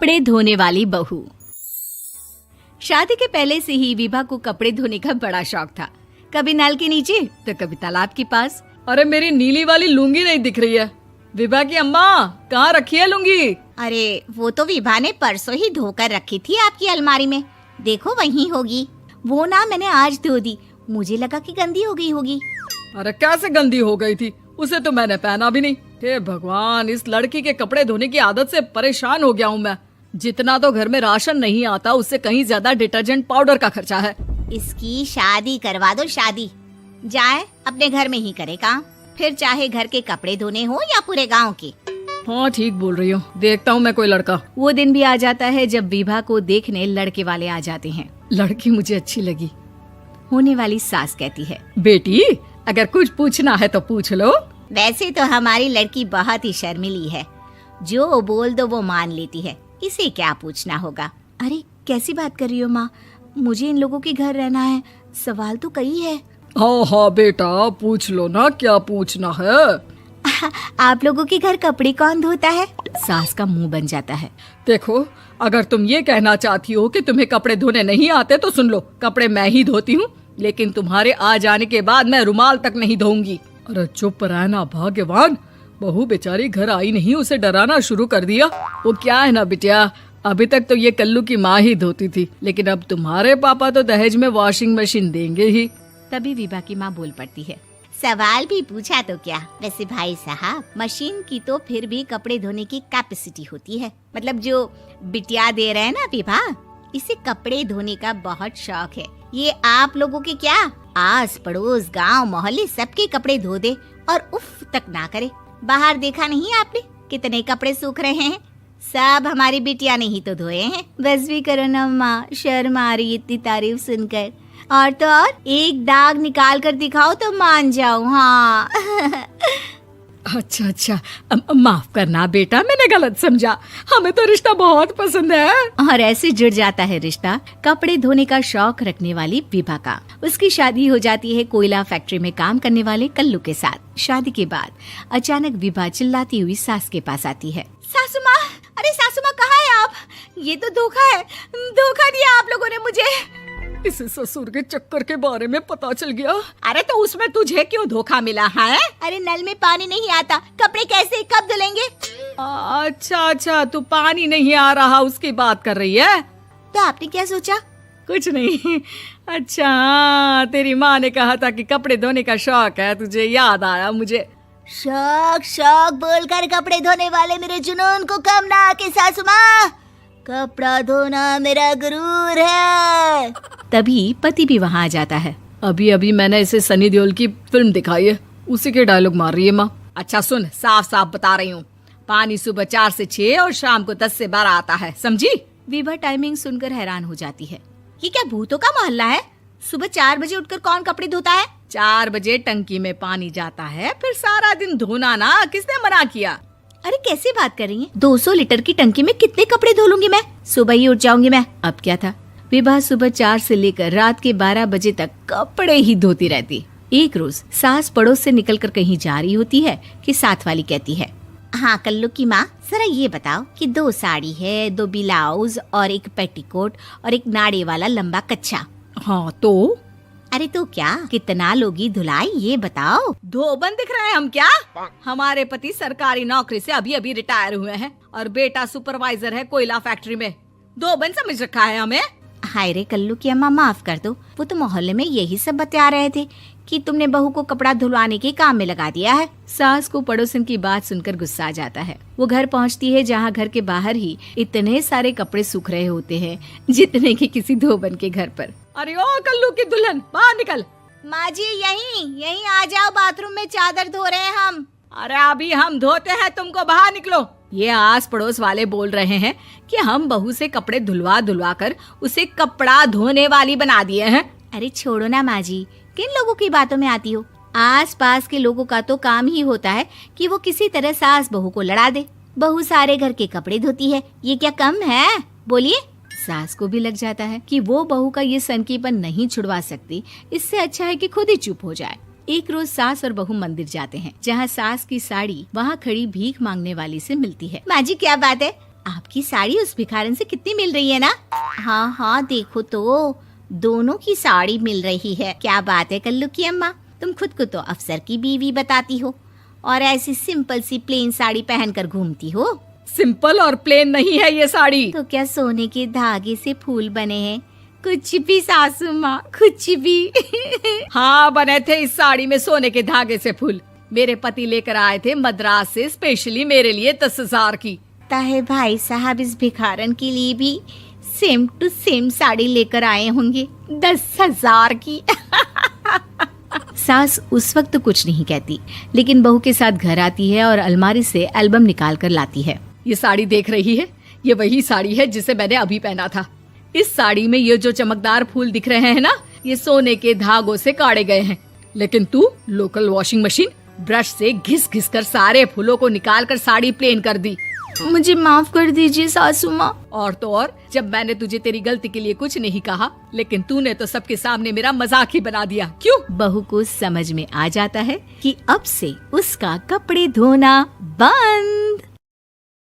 कपड़े धोने वाली बहू। शादी के पहले से ही विभा को कपड़े धोने का बड़ा शौक था। कभी नल के नीचे तो कभी तालाब के पास। अरे मेरी नीली वाली लुंगी नहीं दिख रही है। विभा की अम्मा, कहाँ रखी है लुंगी? अरे वो तो विभा ने परसों ही धोकर रखी थी आपकी अलमारी में, देखो वहीं होगी। वो ना मैंने आज धो दी, मुझे लगा कि गंदी हो गई होगी। अरे कैसे गंदी हो गई थी? उसे तो मैंने पहना भी नहीं। हे भगवान, इस लड़की के कपड़े धोने की आदत से परेशान हो गया हूँ मैं। जितना तो घर में राशन नहीं आता, उससे कहीं ज्यादा डिटर्जेंट पाउडर का खर्चा है। इसकी शादी करवा दो, शादी जाए अपने घर में ही करे काम, फिर चाहे घर के कपड़े धोने हो या पूरे गांव के। हाँ ठीक बोल रही हूँ, देखता हूँ मैं कोई लड़का। वो दिन भी आ जाता है जब विभा को देखने लड़के वाले आ जाते हैं। लड़की मुझे अच्छी लगी। होने वाली सास कहती है, बेटी अगर कुछ पूछना है तो पूछ लो। वैसे तो हमारी लड़की बहुत ही शर्मीली है, जो बोल दो वो मान लेती है, इसे क्या पूछना होगा। अरे कैसी बात कर रही हो माँ, मुझे इन लोगों के घर रहना है, सवाल तो कई है। हाँ हाँ बेटा, पूछ लो ना, क्या पूछना है। आप लोगों के घर कपड़े कौन धोता है? सास का मुंह बन जाता है। देखो, अगर तुम ये कहना चाहती हो कि तुम्हें कपड़े धोने नहीं आते तो सुन लो, कपड़े मैं ही धोती हूँ, लेकिन तुम्हारे आ जाने के बाद मैं रुमाल तक नहीं धोऊंगी। अरे चुप रहना भाग्यवान, बहू बेचारी घर आई नहीं, उसे डराना शुरू कर दिया। वो क्या है ना बिटिया, अभी तक तो ये कल्लू की माँ ही धोती थी, लेकिन अब तुम्हारे पापा तो दहेज में वॉशिंग मशीन देंगे ही। तभी विभा की माँ बोल पड़ती है, सवाल भी पूछा तो क्या। वैसे भाई साहब, मशीन की तो फिर भी कपड़े धोने की कैपेसिटी होती है। मतलब जो बिटिया दे रहे हैं ना विभा, इसे कपड़े धोने का बहुत शौक है। ये आप लोगों के क्या, आस पड़ोस गांव मोहल्ले सबके कपड़े धो दे और उफ तक ना करे। बाहर देखा नहीं आपने कितने कपड़े सूख रहे हैं? सब हमारी बिटिया ने ही तो धोए हैं। बस भी करो ना माँ, शर्म आ रही इतनी तारीफ सुनकर। और तो और एक दाग निकाल कर दिखाओ तो मान जाऊं। हाँ अच्छा अच्छा, माफ करना बेटा, मैंने गलत समझा। हमें तो रिश्ता बहुत पसंद है। और ऐसे जुड़ जाता है रिश्ता कपड़े धोने का शौक रखने वाली विभा का। उसकी शादी हो जाती है कोयला फैक्ट्री में काम करने वाले कल्लू के साथ। शादी के बाद अचानक विभा चिल्लाती हुई सास के पास आती है। सासू माँ, अरे सासू माँ कहाँ है आप? ये तो धोखा है, धोखा दिया आप लोगों ने मुझे। इसे ससुर के चक्कर के बारे में पता चल गया। अरे तो उसमें तुझे क्यों धोखा मिला है? अरे नल में पानी नहीं आता, कपड़े कैसे कब धुलेंगे? अच्छा अच्छा, तू पानी नहीं आ रहा उसकी बात कर रही है? तो आपने क्या सोचा? कुछ नहीं। अच्छा हाँ, तेरी माँ ने कहा था कि कपड़े धोने का शौक है तुझे, याद आया मुझे। शौक शौक बोलकर कपड़े धोने वाले मेरे जुनून को कम ना आके सासू माँ, कपड़ा धोना मेरा गुरूर है। तभी पति भी वहाँ आ जाता है। अभी अभी मैंने इसे सनी देओल की फिल्म दिखाई है, उसी के डायलॉग मार रही है माँ। अच्छा सुन, साफ साफ बता रही हूँ, पानी सुबह 4 से 6 और शाम को 10 से 12 आता है, समझी? विभा टाइमिंग सुनकर हैरान हो जाती है। ये क्या भूतों का मोहल्ला है? सुबह 4 बजे उठकर कौन कपड़े धोता है? 4 बजे टंकी में पानी जाता है, फिर सारा दिन धोना ना, किसने मना किया? अरे कैसी बात कर रही हैं? 200 लीटर की टंकी में कितने कपड़े धो लूंगी मैं, सुबह ही उठ जाऊंगी मैं। अब क्या था, विभा सुबह 4 से लेकर रात के 12 बजे तक कपड़े ही धोती रहती। एक रोज सास पड़ोस से निकलकर कहीं जा रही होती है कि साथ वाली कहती है, हाँ कल्लू की माँ, जरा ये बताओ कि 2 साड़ी है, 2 ब्लाउज और एक पेटीकोट और एक नाड़े वाला लंबा कच्छा। हाँ तो? अरे तो क्या, कितना लोगी धुलाई ये बताओ। धोबन दिख रहे हैं हम क्या? हमारे पति सरकारी नौकरी से अभी अभी रिटायर हुए हैं और बेटा सुपरवाइजर है कोयला फैक्ट्री में। धोबन समझ रखा है हमें? हाय रे कल्लू की अम्मा, माफ कर दो, वो तो मोहल्ले में यही सब बता रहे थे कि तुमने बहू को कपड़ा धुलवाने के काम में लगा दिया है। सास को पड़ोसन की बात सुनकर गुस्सा आ जाता है। वो घर पहुंचती है जहां घर के बाहर ही इतने सारे कपड़े सूख रहे होते हैं जितने कि किसी धोबन के घर पर। अरे ओ कल्लू की दुल्हन, बाहर निकल। माँ जी यहीं आ जाओ, बाथरूम में चादर धो रहे हैं हम। अरे अभी हम धोते हैं, तुमको बाहर निकलो। ये आस पड़ोस वाले बोल रहे हैं कि हम बहू से कपड़े धुलवा कर उसे कपड़ा धोने वाली बना दिए हैं। अरे छोड़ो ना माँ जी, किन लोगों की बातों में आती हो? आस पास के लोगों का तो काम ही होता है कि वो किसी तरह सास बहू को लड़ा दे। बहू सारे घर के कपड़े धोती है, ये क्या कम है? बोलिए। सास को भी लग जाता है कि वो बहू का ये सनकीपन नहीं छुड़वा सकती, इससे अच्छा है कि खुद ही चुप हो जाए। एक रोज सास और बहू मंदिर जाते हैं, जहाँ सास की साड़ी वहाँ खड़ी भीख मांगने वाली से मिलती है। माँ जी क्या बात है, आपकी साड़ी उस भिखारन से कितनी मिल रही है ना? हाँ हाँ देखो तो, दोनों की साड़ी मिल रही है। क्या बात है कल्लू की अम्मा, तुम खुद को तो अफसर की बीवी बताती हो और ऐसी सिंपल सी प्लेन साड़ी पहनकर घूमती हो। सिंपल और प्लेन नहीं है ये साड़ी। तो क्या सोने के धागे से फूल बने हैं? कुछ भी सासू माँ, कुछ भी। हाँ बने थे इस साड़ी में सोने के धागे से फूल। मेरे पति लेकर आए थे मद्रास से स्पेशली मेरे लिए 10,000 की। ताहे भाई साहब इस भिखारन के लिए भी सेम टू सेम साड़ी लेकर आए होंगे 10,000 की। सास उस वक्त तो कुछ नहीं कहती, लेकिन बहू के साथ घर आती है और अलमारी से एल्बम निकाल कर लाती है। ये साड़ी देख रही है, ये वही साड़ी है जिसे मैंने अभी पहना था। इस साड़ी में ये जो चमकदार फूल दिख रहे हैं ना, ये सोने के धागों से काढ़े गए हैं। लेकिन तू लोकल वॉशिंग मशीन ब्रश से घिस घिस कर सारे फूलों को निकाल कर साड़ी प्लेन कर दी। मुझे माफ कर दीजिए सासू माँ। और तो और, जब मैंने तुझे तेरी गलती के लिए कुछ नहीं कहा, लेकिन तूने तो सबके सामने मेरा मजाक ही बना दिया। क्यों? बहू को समझ में आ जाता है कि अब से उसका कपड़े धोना बंद।